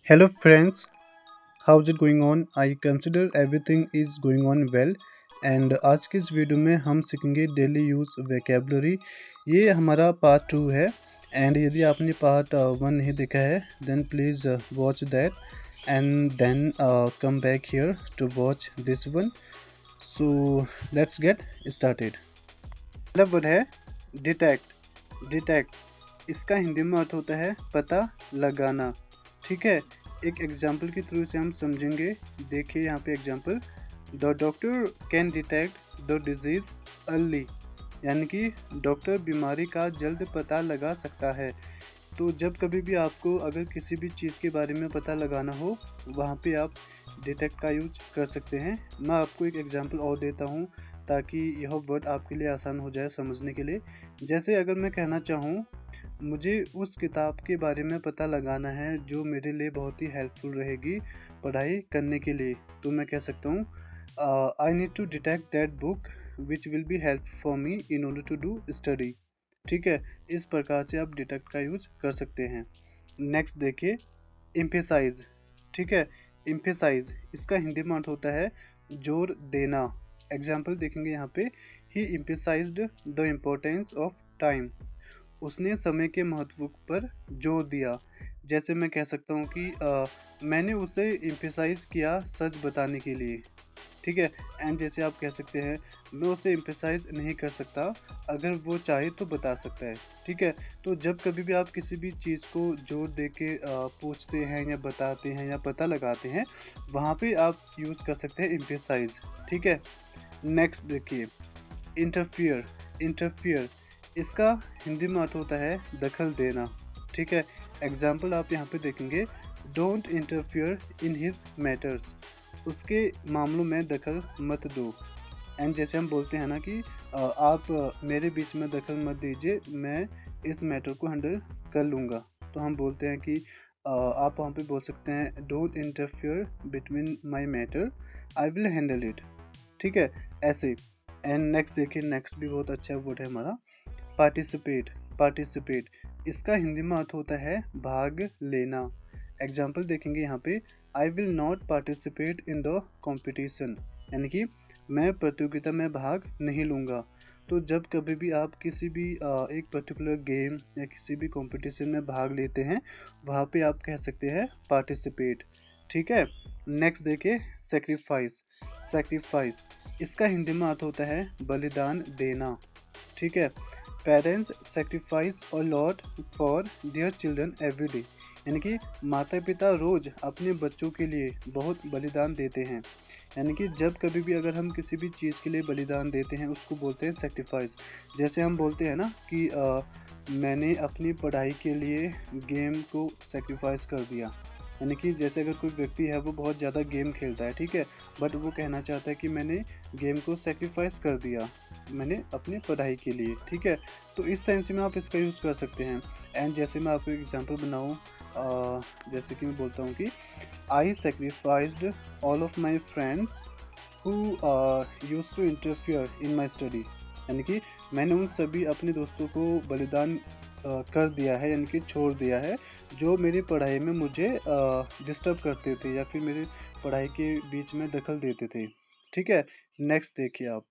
Hello friends, how's it going on? I consider everything is going on well and आज की इस video में हम सीखेंगे डेली यूज़ वेकेबलरी। ये हमारा पार्ट टू है एंड यदि आपने पार्ट वन नहीं देखा है then please watch that and then come back here to watch this one. So let's get started. पहला वर्ड है डिटेक्ट। डिटेक्ट इसका हिंदी में अर्थ होता है पता लगाना। ठीक है, एक एग्जाम्पल के थ्रू से हम समझेंगे। देखिए यहाँ पे example, the doctor can detect the disease early, यानी कि डॉक्टर बीमारी का जल्द पता लगा सकता है। तो जब कभी भी आपको अगर किसी भी चीज़ के बारे में पता लगाना हो, वहाँ पे आप डिटेक्ट का यूज कर सकते हैं। मैं आपको एक एग्जांपल और देता हूँ ताकि यह वर्ड आपके लिए आसान हो जाए समझने के लिए। जैसे अगर मैं कहना चाहूँ मुझे उस किताब के बारे में पता लगाना है जो मेरे लिए बहुत ही हेल्पफुल रहेगी पढ़ाई करने के लिए, तो मैं कह सकता हूँ I need to detect that book which will be help for me in order to do study. ठीक है, इस प्रकार से आप डिटेक्ट का यूज कर सकते हैं। नेक्स्ट देखिए, एम्फेसाइज। ठीक है, एम्फेसाइज इसका हिंदी में अर्थ होता है जोर देना। एग्जाम्पल देखेंगे यहाँ पे, he emphasised the importance of time, उसने समय के महत्व पर जोर दिया। जैसे मैं कह सकता हूँ कि मैंने उसे एम्फेसाइज किया सच बताने के लिए। ठीक है, एंड जैसे आप कह सकते हैं मैं उसे एम्फेसाइज नहीं कर सकता, अगर वो चाहे तो बता सकता है। ठीक है, तो जब कभी भी आप किसी भी चीज़ को जोर दे के पूछते हैं या बताते हैं या पता लगाते हैं, वहाँ पे आप यूज़ कर सकते हैं एम्फेसाइज। ठीक है, नेक्स्ट देखिए, इंटरफियर। इंटरफियर इसका हिंदी में अर्थ होता है दखल देना। ठीक है, एग्जाम्पल आप यहाँ पे देखेंगे, don't interfere in his matters, उसके मामलों में दखल मत दो। एंड जैसे हम बोलते हैं ना कि आप मेरे बीच में दखल मत दीजिए, मैं इस मैटर को हैंडल कर लूँगा। तो हम बोलते हैं कि आप वहाँ पे बोल सकते हैं don't interfere between my matter, I will handle it. ठीक है, ऐसे। एंड नेक्स्ट देखिए, नेक्स्ट भी बहुत अच्छा वर्ड है हमारा, पार्टिसिपेट। पार्टिसिपेट इसका हिंदी में अर्थ होता है भाग लेना। एग्जाम्पल देखेंगे यहाँ पे, I will not participate in the competition, यानी कि मैं प्रतियोगिता में भाग नहीं लूँगा। तो जब कभी भी आप किसी भी एक पर्टिकुलर गेम या किसी भी कंपटीशन में भाग लेते हैं, वहाँ पे आप कह सकते हैं पार्टिसिपेट। ठीक है, नेक्स्ट देखिए, सेक्रीफाइस। सेक्रीफाइस इसका हिंदी में अर्थ होता है बलिदान देना। ठीक है, parents sacrifice a lot for their children every day, यानी कि माता पिता रोज़ अपने बच्चों के लिए बहुत बलिदान देते हैं। यानी कि जब कभी भी अगर हम किसी भी चीज़ के लिए बलिदान देते हैं उसको बोलते हैं सेक्रीफाइस। जैसे हम बोलते हैं ना कि मैंने अपनी पढ़ाई के लिए गेम को सेक्रीफाइस कर दिया। यानी कि जैसे अगर कोई व्यक्ति है वो बहुत ज़्यादा गेम खेलता है, ठीक है, बट वो कहना चाहता है कि मैंने गेम को सेक्रीफाइस कर दिया मैंने अपनी पढ़ाई के लिए। ठीक है, तो इस सेंस में आप इसका यूज़ कर सकते हैं। एंड जैसे मैं आपको एक एग्जांपल बनाऊँ, जैसे कि मैं बोलता हूँ कि I sacrificed all of my friends who used to interfere in my study, यानी कि मैंने उन सभी अपने दोस्तों को बलिदान कर दिया है, यानी कि छोड़ दिया है, जो मेरी पढ़ाई में मुझे डिस्टर्ब करते थे या फिर मेरी पढ़ाई के बीच में दखल देते थे। ठीक है, नेक्स्ट देखिए आप,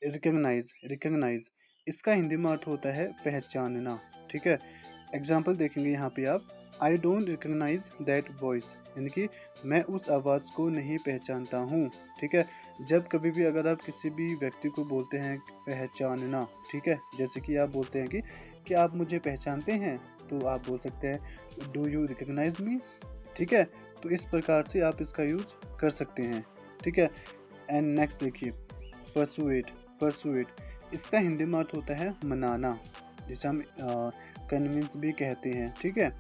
रिकग्नाइज। रिकग्नाइज इसका हिंदी में अर्थ होता है पहचानना। ठीक है, एग्जाम्पल देखेंगे यहाँ पे आप, I don't recognize that voice, यानी कि मैं उस आवाज़ को नहीं पहचानता हूँ। ठीक है, जब कभी भी अगर आप किसी भी व्यक्ति को बोलते हैं पहचानना, ठीक है, जैसे कि आप बोलते हैं कि क्या आप मुझे पहचानते हैं, तो आप बोल सकते हैं डू यू रिकग्नाइज मी। ठीक है, तो इस प्रकार से आप इसका यूज कर सकते हैं। ठीक है, एंड नेक्स्ट देखिए, परसुएट। परसुएट इसका हिंदी में अर्थ होता है मनाना, जिसे हम कन्विंस भी कहते हैं। ठीक है,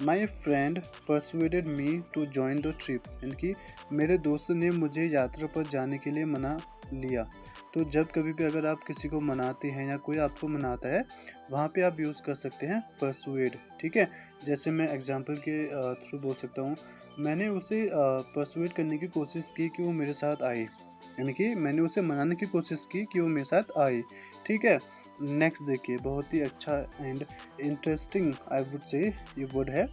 my friend persuaded me to join the trip, यानी कि मेरे दोस्त ने मुझे यात्रा पर जाने के लिए मना लिया। तो जब कभी भी अगर आप किसी को मनाते हैं या कोई आपको मनाता है, वहाँ पे आप यूज़ कर सकते हैं परसुएड। ठीक है, जैसे मैं एग्जांपल के थ्रू बोल सकता हूँ, मैंने उसे परसुएड करने की कोशिश की कि वो मेरे साथ आए, यानी कि मैंने उसे मनाने की कोशिश की कि वो मेरे साथ आए। ठीक है, नेक्स्ट देखिए, बहुत ही अच्छा and interesting I would say ये वर्ड है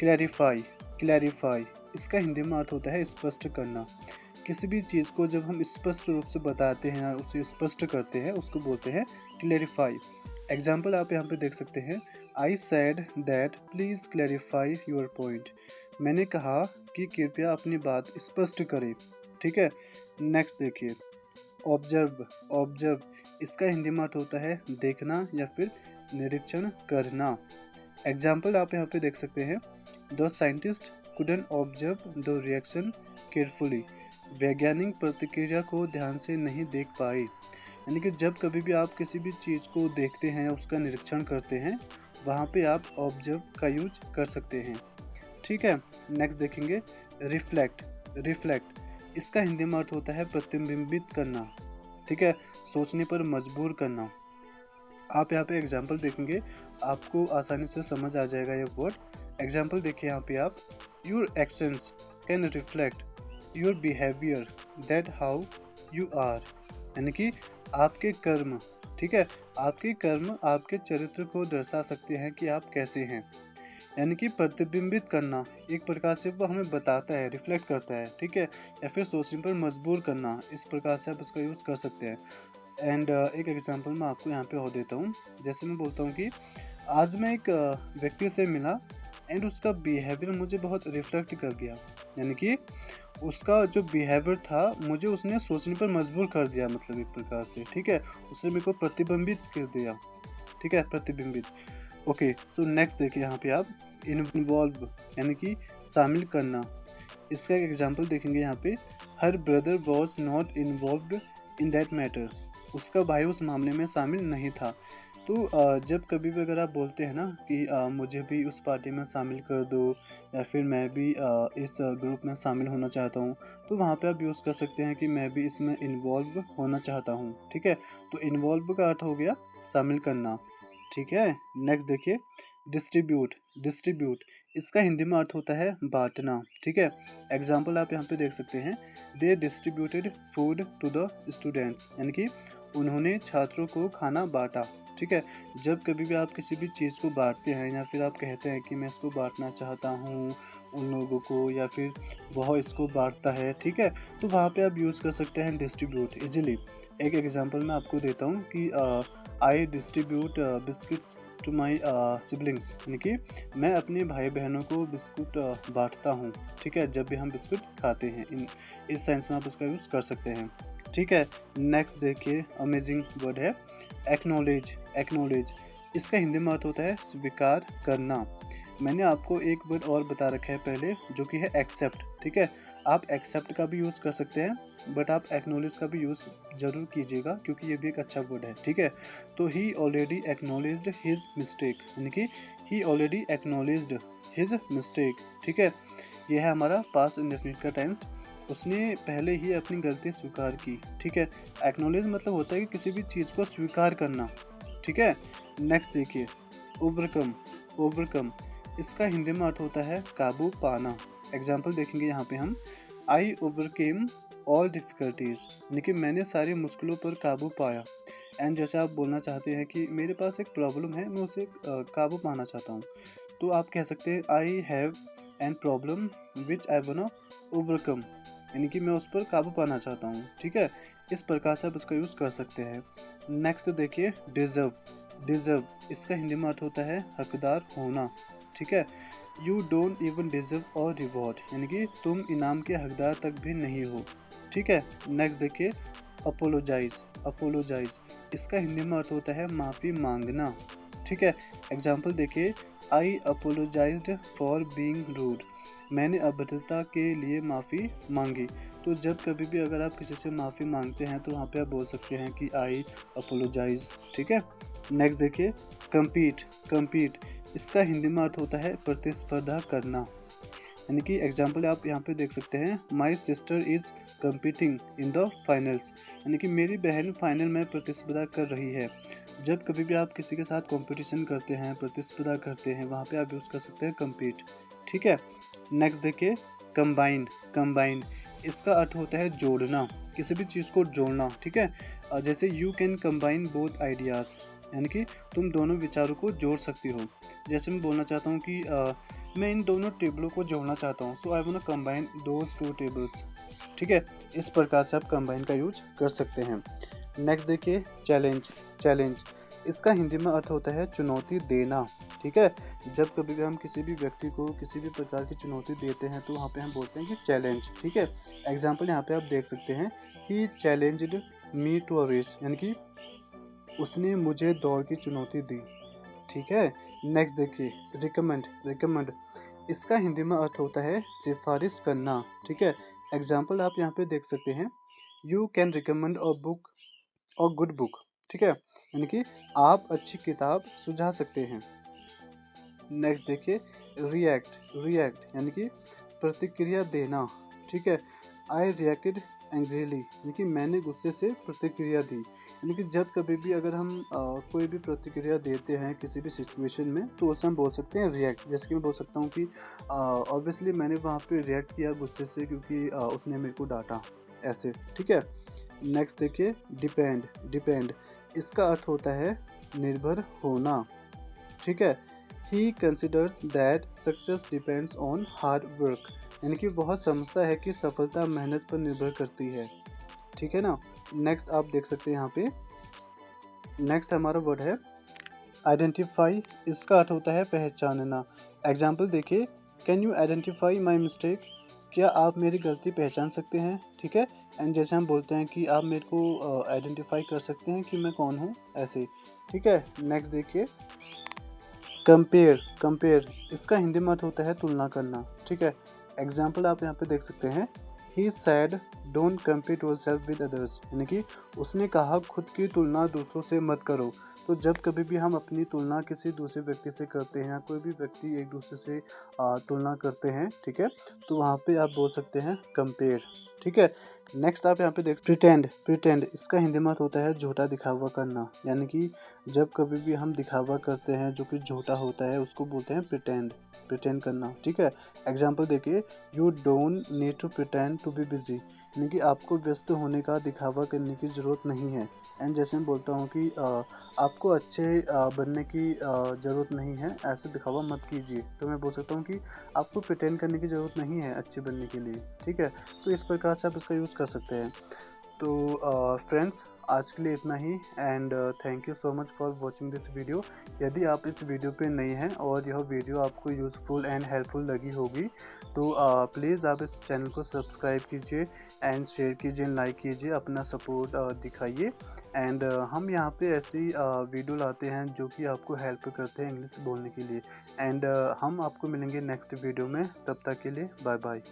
क्लैरिफाई, क्लैरिफाई इसका हिंदी में अर्थ होता है स्पष्ट करना। किसी भी चीज़ को जब हम स्पष्ट रूप से बताते हैं या उसे स्पष्ट करते हैं उसको बोलते हैं क्लैरिफाई। एग्जाम्पल आप यहाँ पे देख सकते हैं, I said that please clarify your point. मैंने कहा कि कृपया अपनी बात स्पष्ट करें। ठीक है, नेक्स्ट देखिए, ऑब्जर्व, ऑब्जर्व इसका हिंदी में अर्थ होता है देखना या फिर निरीक्षण करना। एग्जाम्पल आप यहाँ पे देख सकते हैं, the scientist couldn't observe the reaction carefully. वैज्ञानिक प्रतिक्रिया को ध्यान से नहीं देख पाए। यानी कि जब कभी भी आप किसी भी चीज़ को देखते हैं या उसका निरीक्षण करते हैं, वहाँ पे आप ऑब्जर्व का यूज कर सकते हैं। ठीक है, नेक्स्ट देखेंगे, रिफ्लेक्ट, रिफ्लेक्ट इसका हिंदी में अर्थ होता है प्रतिबिंबित करना। ठीक है, सोचने पर मजबूर करना। आप यहाँ पे एग्जाम्पल देखेंगे, आपको आसानी से समझ आ जाएगा ये वर्ड। एग्जाम्पल देखिए यहाँ पे आप, your actions can reflect your behaviour that how you are. यानी कि आपके कर्म, ठीक है, आपके कर्म आपके चरित्र को दर्शा सकते हैं कि आप कैसे हैं। यानी कि प्रतिबिंबित करना एक प्रकार से वो हमें बताता है, रिफ्लेक्ट करता है। ठीक है, या फिर सोचने पर मजबूर करना, इस प्रकार से आप इसका यूज़ कर सकते हैं। एंड एक एग्जांपल मैं आपको यहाँ पे और देता हूँ। जैसे मैं बोलता हूँ कि आज मैं एक व्यक्ति से मिला एंड उसका बिहेवियर मुझे बहुत रिफ्लेक्ट कर गया। यानी कि उसका जो बिहेवियर था मुझे उसने सोचने पर मजबूर कर दिया, मतलब एक प्रकार से। ठीक है, उसने मेरे को प्रतिबिंबित कर दिया। ठीक है, प्रतिबिंबित। ओके, सो नेक्स्ट देखिए यहाँ पे आप, इन्वॉल्व यानी कि शामिल करना। इसका एक एग्जांपल देखेंगे यहाँ पे, her brother was not involve in that matter. उसका भाई उस मामले में शामिल नहीं था। तो जब कभी भी अगर आप बोलते हैं ना कि मुझे भी उस पार्टी में शामिल कर दो या फिर मैं भी इस ग्रुप में शामिल होना चाहता हूँ, तो वहाँ पे आप यूज़ कर सकते हैं कि मैं भी इसमें इन्वॉल्व होना चाहता हूँ। ठीक है, तो इन्वॉल्व का अर्थ हो गया शामिल करना। ठीक है, नेक्स्ट देखिए, डिस्ट्रीब्यूट, डिस्ट्रीब्यूट इसका हिंदी में अर्थ होता है बांटना। ठीक है, एग्जाम्पल आप यहाँ पे देख सकते हैं, they distributed food to the students. यानी कि उन्होंने छात्रों को खाना बांटा। ठीक है, जब कभी भी आप किसी भी चीज़ को बांटते हैं या फिर आप कहते हैं कि मैं इसको बांटना चाहता हूँ उन लोगों को, या फिर वह इसको बांटता है, ठीक है, तो वहाँ पे आप यूज़ कर सकते हैं डिस्ट्रीब्यूट इजीली। एक एग्जांपल मैं आपको देता हूँ कि I distribute biscuits to my siblings. यानी कि मैं अपने भाई बहनों को बिस्कुट बांटता हूँ। ठीक है, जब भी हम बिस्कुट खाते हैं, इस सेंस में आप इसका यूज़ कर सकते हैं। ठीक है, नेक्स्ट देखिए, अमेजिंग वर्ड है एक्नॉलेज, एक्नॉलेज इसका हिंदी में अर्थ होता है स्वीकार करना। मैंने आपको एक वर्ड और बता रखा है पहले, जो कि है एक्सेप्ट। ठीक है, आप एक्सेप्ट का भी यूज़ कर सकते हैं, बट आप एक्नॉलेज का भी यूज़ ज़रूर कीजिएगा क्योंकि ये भी एक अच्छा वर्ड है। ठीक है, तो ही ऑलरेडी एक्नॉलेज्ड हिज मिस्टेक, यानी कि ही ऑलरेडी एक्नॉलेज्ड हिज मिस्टेक। ठीक है, ये है हमारा पास्ट इंडेफिनिट का टेंस, उसने पहले ही अपनी गलती स्वीकार की। ठीक है, एक्नॉलेज मतलब होता है कि किसी भी चीज़ को स्वीकार करना। ठीक है, नेक्स्ट देखिए, ओवरकम, ओवरकम इसका हिंदी में अर्थ होता है काबू पाना। एग्जाम्पल देखेंगे यहाँ पे हम, आई ओवरकेम ऑल डिफ़िकल्टीज़, यानी कि मैंने सारी मुश्किलों पर काबू पाया। एंड जैसे आप बोलना चाहते हैं कि मेरे पास एक प्रॉब्लम है, मैं उसे काबू पाना चाहता हूँ, तो आप कह सकते हैं I have an problem which I want to overcome, यानी कि मैं उस पर काबू पाना चाहता हूँ। ठीक है, इस प्रकार से आप इसका यूज़ कर सकते हैं। नेक्स्ट देखिए, डिज़र्व, डिज़र्व इसका हिंदी में अर्थ होता है हकदार होना। ठीक है, यू डोंट इवन डिज़र्व और रिवॉर्ड, यानी कि तुम इनाम के हकदार तक भी नहीं हो। ठीक है, नेक्स्ट देखिए, अपोलोजाइज, अपोलोजाइज इसका हिंदी में अर्थ होता है माफ़ी मांगना। ठीक है, एग्जाम्पल देखिए, आई अपोलोजाइज्ड फॉर बीइंग रूड, मैंने अभद्रता के लिए माफ़ी मांगी। तो जब कभी भी अगर आप किसी से माफ़ी मांगते हैं तो वहाँ पे आप बोल सकते हैं कि आई अपोलोजाइज। ठीक है, नेक्स्ट देखिए, कम्पीट, कम्पीट इसका हिंदी में अर्थ होता है प्रतिस्पर्धा करना। यानी कि एग्जाम्पल आप यहाँ पे देख सकते हैं, my sister is competing in the finals, यानी कि मेरी बहन फाइनल में प्रतिस्पर्धा कर रही है। जब कभी भी आप किसी के साथ कंपटीशन करते हैं, प्रतिस्पर्धा करते हैं, वहाँ पे आप यूज़ कर सकते हैं कम्पीट। ठीक है, नेक्स्ट देखिए, कंबाइन, कंबाइन इसका अर्थ होता है जोड़ना, किसी भी चीज़ को जोड़ना। ठीक है, जैसे you can combine both ideas, यानी कि तुम दोनों विचारों को जोड़ सकती हो। जैसे मैं बोलना चाहता हूँ कि मैं इन दोनों टेबलों को जोड़ना चाहता हूँ, so I want to combine those two tables. ठीक है, इस प्रकार से आप कंबाइन का यूज कर सकते हैं। नेक्स्ट देखिए चैलेंज। चैलेंज इसका हिंदी में अर्थ होता है चुनौती देना। ठीक है, जब कभी भी हम किसी भी व्यक्ति को किसी भी प्रकार की चुनौती देते हैं तो वहाँ पे हम बोलते हैं कि चैलेंज। ठीक है, एग्जाम्पल यहाँ पे आप देख सकते हैं, he challenged me to a race, यानी कि उसने मुझे दौड़ की चुनौती दी। ठीक है, नेक्स्ट देखिए रिकमेंड। रिकमेंड इसका हिंदी में अर्थ होता है सिफारिश करना। ठीक है, एग्जाम्पल आप यहाँ पे देख सकते हैं, you can recommend a book और गुड बुक। ठीक है, यानी कि आप अच्छी किताब सुझा सकते हैं। नेक्स्ट देखिए रिएक्ट। रिएक्ट यानी कि प्रतिक्रिया देना। ठीक है, आई रिएक्टेड एंग्रीली, यानी कि मैंने गुस्से से प्रतिक्रिया दी। यानी कि जब कभी भी अगर हम कोई भी प्रतिक्रिया देते हैं किसी भी सिचुएशन में तो उसे हम बोल सकते हैं रिएक्ट। जैसे कि मैं बोल सकता हूँ कि ऑब्वियसली मैंने वहाँ पे रिएक्ट किया गुस्से से क्योंकि उसने मेरे को डांटा, ऐसे। ठीक है, नेक्स्ट देखिए डिपेंड। डिपेंड इसका अर्थ होता है निर्भर होना। ठीक है, ही considers that success depends on hard work, यानी कि बहुत समझता है कि सफलता मेहनत पर निर्भर करती है। ठीक है ना। नेक्स्ट आप देख सकते हैं यहाँ पे, नेक्स्ट हमारा वर्ड है आइडेंटिफाई। इसका अर्थ होता है पहचानना। एग्जाम्पल देखिए, can you identify my mistake, क्या आप मेरी गलती पहचान सकते हैं। ठीक है, एंड जैसे हम बोलते हैं कि आप मेरे को आइडेंटिफाई कर सकते हैं कि मैं कौन हूँ, ऐसे। ठीक है, नेक्स्ट देखिए कंपेयर। कंपेयर इसका हिंदी में अर्थ होता है तुलना करना। ठीक है, एग्जाम्पल आप यहाँ पे देख सकते हैं, he said don't compare yourself with others, यानी कि उसने कहा खुद की तुलना दूसरों से मत करो। तो जब कभी भी हम अपनी तुलना किसी दूसरे व्यक्ति से करते हैं या कोई भी व्यक्ति एक दूसरे से तुलना करते हैं, ठीक है, तो वहाँ पे आप बोल सकते हैं कंपेयर। ठीक है, नेक्स्ट आप यहाँ पे देख प्रिटेंड। प्रिटेंड इसका हिंदी में अर्थ होता है झूठा दिखावा करना, यानी कि जब कभी भी हम दिखावा करते हैं जो कि झूठा होता है उसको बोलते हैं प्रिटेंड। प्रिटेंड करना। ठीक है, एग्जाम्पल देखिए, you don't need to pretend to be busy, यानी कि आपको व्यस्त होने का दिखावा करने की ज़रूरत नहीं है। एंड जैसे मैं बोलता हूँ कि आपको अच्छे बनने की ज़रूरत नहीं है, ऐसे दिखावा मत कीजिए। तो मैं बोल सकता हूँ कि आपको प्रिटेंड करने की ज़रूरत नहीं है अच्छे बनने के लिए। ठीक है, तो इस प्रकार से आप इसका यूज़ कर सकते हैं। तो फ्रेंड्स आज के लिए इतना ही, and thank you so much for watching this video. यदि आप इस वीडियो पे नए हैं और यह वीडियो आपको यूज़फुल एंड हेल्पफुल लगी होगी तो प्लीज़ आप इस चैनल को सब्सक्राइब कीजिए एंड शेयर कीजिए, लाइक कीजिए, अपना सपोर्ट दिखाइए। एंड हम यहाँ पे ऐसी वीडियो लाते हैं जो कि आपको हेल्प करते हैं इंग्लिश बोलने के लिए। एंड हम आपको मिलेंगे नेक्स्ट वीडियो में, तब तक के लिए बाय बाय।